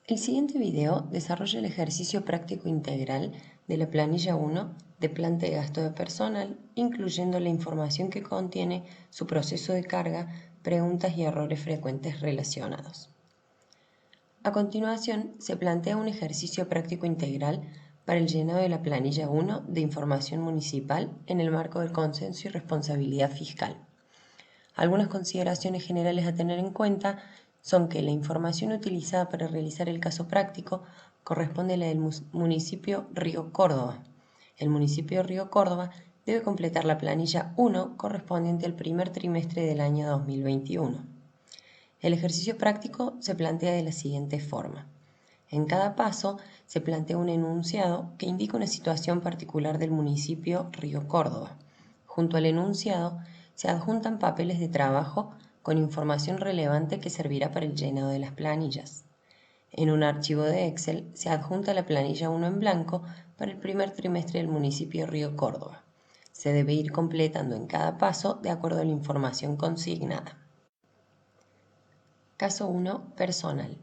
El siguiente video desarrolla el ejercicio práctico integral de la planilla 1 de planta y gasto de personal, incluyendo la información que contiene, su proceso de carga, preguntas y errores frecuentes relacionados. A continuación, se plantea un ejercicio práctico integral para el llenado de la planilla 1 de información municipal en el marco del consenso y responsabilidad fiscal. Algunas consideraciones generales a tener en cuenta son que la información utilizada para realizar el caso práctico corresponde a la del municipio Río Córdoba. El municipio Río Córdoba debe completar la planilla 1 correspondiente al primer trimestre del año 2021. El ejercicio práctico se plantea de la siguiente forma. En cada paso se plantea un enunciado que indica una situación particular del municipio Río Córdoba. Junto al enunciado se adjuntan papeles de trabajo con información relevante que servirá para el llenado de las planillas. En un archivo de Excel se adjunta la planilla 1 en blanco para el primer trimestre del municipio Río Córdoba. Se debe ir completando en cada paso de acuerdo a la información consignada. Caso 1. Personal.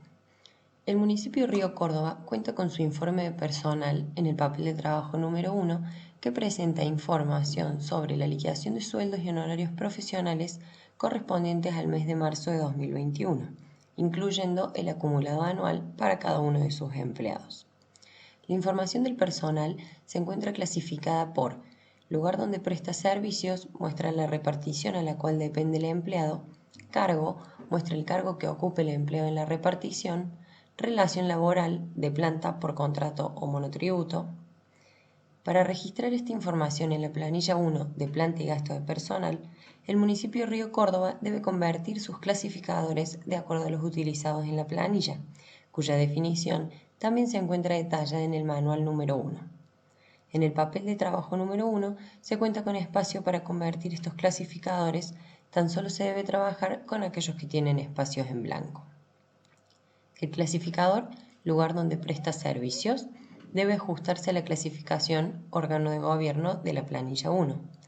El municipio Río Córdoba cuenta con su informe de personal en el papel de trabajo número 1 que presenta información sobre la liquidación de sueldos y honorarios profesionales correspondientes al mes de marzo de 2021, incluyendo el acumulado anual para cada uno de sus empleados. La información del personal se encuentra clasificada por lugar donde presta servicios, muestra la repartición a la cual depende el empleado, cargo, muestra el cargo que ocupe el empleado en la repartición, relación laboral de planta por contrato o monotributo. Para registrar esta información en la planilla 1 de planta y gasto de personal, el municipio Río Córdoba debe convertir sus clasificadores de acuerdo a los utilizados en la planilla, cuya definición también se encuentra detallada en el manual número 1. En el papel de trabajo número 1 se cuenta con espacio para convertir estos clasificadores, tan solo se debe trabajar con aquellos que tienen espacios en blanco. El clasificador, lugar donde presta servicios, debe ajustarse a la clasificación órgano de gobierno de la planilla 1.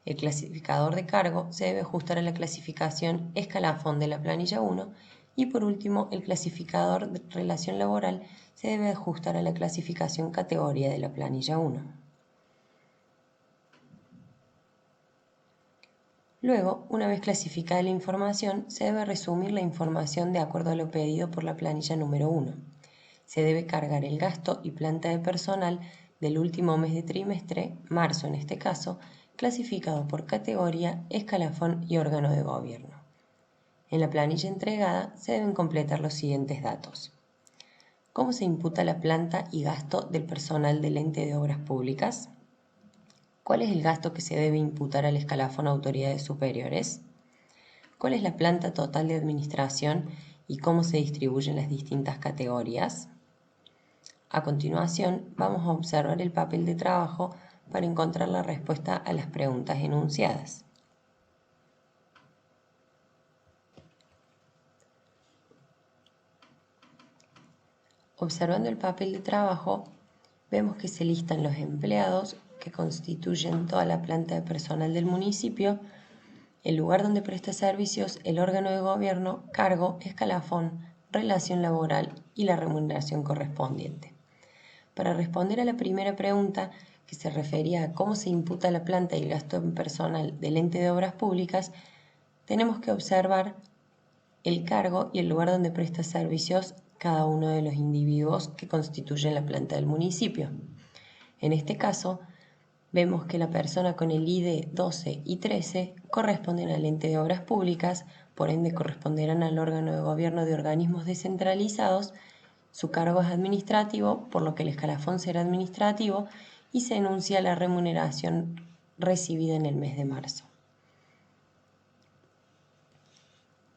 El clasificador de cargo se debe ajustar a la clasificación escalafón de la planilla 1 y por último el clasificador de relación laboral se debe ajustar a la clasificación categoría de la planilla 1. Luego, una vez clasificada la información, se debe resumir la información de acuerdo a lo pedido por la planilla número 1. Se debe cargar el gasto y planta de personal del último mes de trimestre, marzo en este caso, clasificado por categoría, escalafón y órgano de gobierno. En la planilla entregada se deben completar los siguientes datos. ¿Cómo se imputa la planta y gasto del personal del ente de obras públicas? ¿Cuál es el gasto que se debe imputar al escalafón autoridades superiores? ¿Cuál es la planta total de administración y cómo se distribuyen las distintas categorías? A continuación, vamos a observar el papel de trabajo para encontrar la respuesta a las preguntas enunciadas. Observando el papel de trabajo, vemos que se listan los empleados que constituyen toda la planta de personal del municipio, el lugar donde presta servicios, el órgano de gobierno, cargo, escalafón, relación laboral y la remuneración correspondiente. Para responder a la primera pregunta, que se refería a cómo se imputa la planta y el gasto en personal del ente de obras públicas, tenemos que observar el cargo y el lugar donde presta servicios cada uno de los individuos que constituyen la planta del municipio. En este caso, vemos que la persona con el ID 12 y 13 corresponden al ente de obras públicas, por ende corresponderán al órgano de gobierno de organismos descentralizados. Su cargo es administrativo, por lo que el escalafón será administrativo y se enuncia la remuneración recibida en el mes de marzo.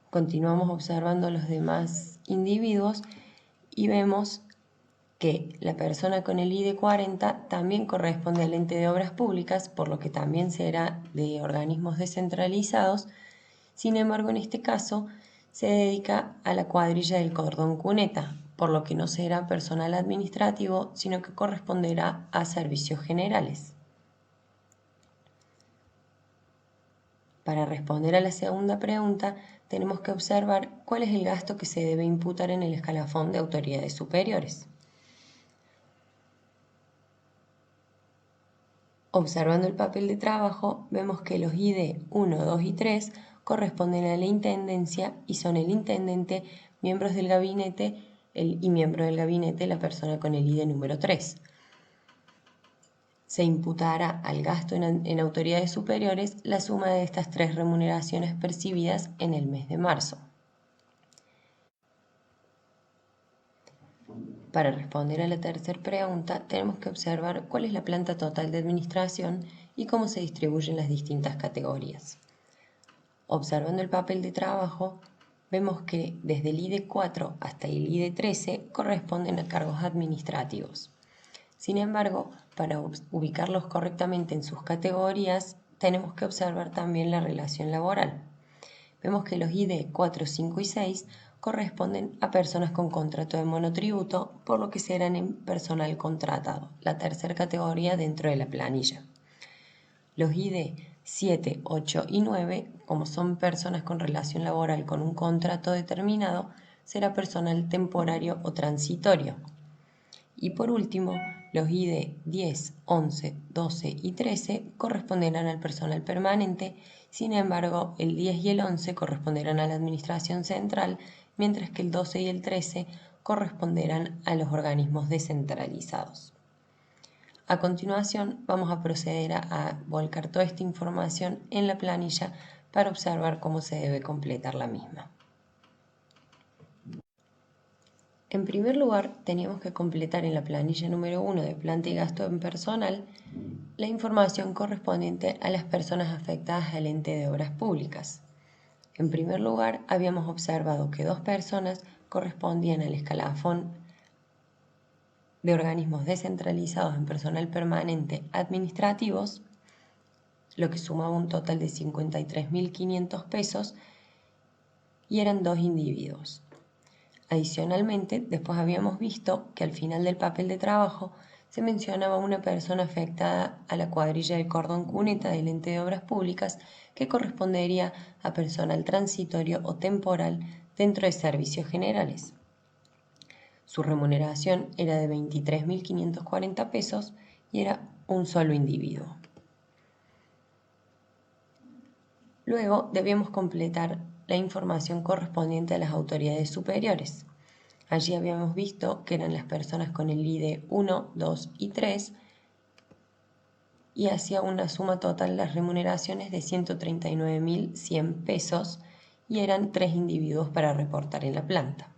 Continuamos observando los demás individuos y vemos que la persona con el ID 40 también corresponde al ente de obras públicas, por lo que también será de organismos descentralizados. Sin embargo, en este caso se dedica a la cuadrilla del cordón cuneta, por lo que no será personal administrativo, sino que corresponderá a servicios generales. Para responder a la segunda pregunta, tenemos que observar cuál es el gasto que se debe imputar en el escalafón de autoridades superiores. Observando el papel de trabajo, vemos que los ID 1, 2 y 3 corresponden a la intendencia y son el intendente, miembros del gabinete y miembro del gabinete la persona con el ID número 3. Se imputará al gasto en autoridades superiores la suma de estas tres remuneraciones percibidas en el mes de marzo. Para responder a la tercera pregunta, tenemos que observar cuál es la planta total de administración y cómo se distribuyen las distintas categorías. Observando el papel de trabajo, vemos que desde el ID 4 hasta el ID 13 corresponden a cargos administrativos. Sin embargo, para ubicarlos correctamente en sus categorías, tenemos que observar también la relación laboral. Vemos que los ID 4, 5 y 6 corresponden a personas con contrato de monotributo, por lo que serán en personal contratado, la tercera categoría dentro de la planilla. Los ID 7, 8 y 9, como son personas con relación laboral con un contrato determinado, será personal temporario o transitorio. Y por último, los ID 10, 11, 12 y 13 corresponderán al personal permanente, sin embargo, el 10 y el 11 corresponderán a la administración central, mientras que el 12 y el 13 corresponderán a los organismos descentralizados. A continuación, vamos a proceder a volcar toda esta información en la planilla para observar cómo se debe completar la misma. En primer lugar, teníamos que completar en la planilla número 1 de planta y gasto en personal la información correspondiente a las personas afectadas al ente de obras públicas. En primer lugar, habíamos observado que 2 personas correspondían al escalafón de organismos descentralizados en personal permanente administrativos, lo que sumaba un total de 53.500 pesos, y eran 2 individuos. Adicionalmente, después habíamos visto que al final del papel de trabajo se mencionaba una persona afectada a la cuadrilla del cordón cuneta del ente de obras públicas que correspondería a personal transitorio o temporal dentro de servicios generales. Su remuneración era de 23.540 pesos y era un solo individuo. Luego debíamos completar la información correspondiente a las autoridades superiores. Allí habíamos visto que eran las personas con el ID 1, 2 y 3 y hacía una suma total las remuneraciones de 139.100 pesos y eran 3 individuos para reportar en la planta.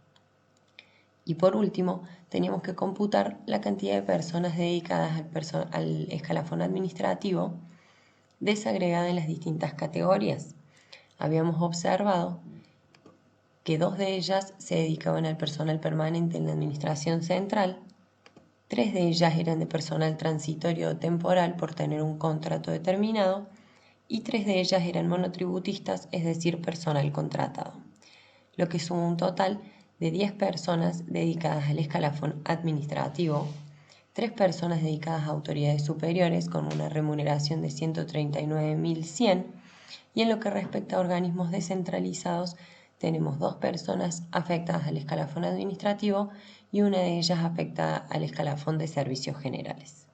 Y por último, teníamos que computar la cantidad de personas dedicadas al escalafón administrativo desagregada en las distintas categorías. Habíamos observado que 2 de ellas se dedicaban al personal permanente en la administración central, 3 de ellas eran de personal transitorio o temporal por tener un contrato determinado y 3 de ellas eran monotributistas, es decir, personal contratado, lo que suma un total de 10 personas dedicadas al escalafón administrativo, 3 personas dedicadas a autoridades superiores con una remuneración de 139.100 y en lo que respecta a organismos descentralizados tenemos 2 personas afectadas al escalafón administrativo y una de ellas afectada al escalafón de servicios generales.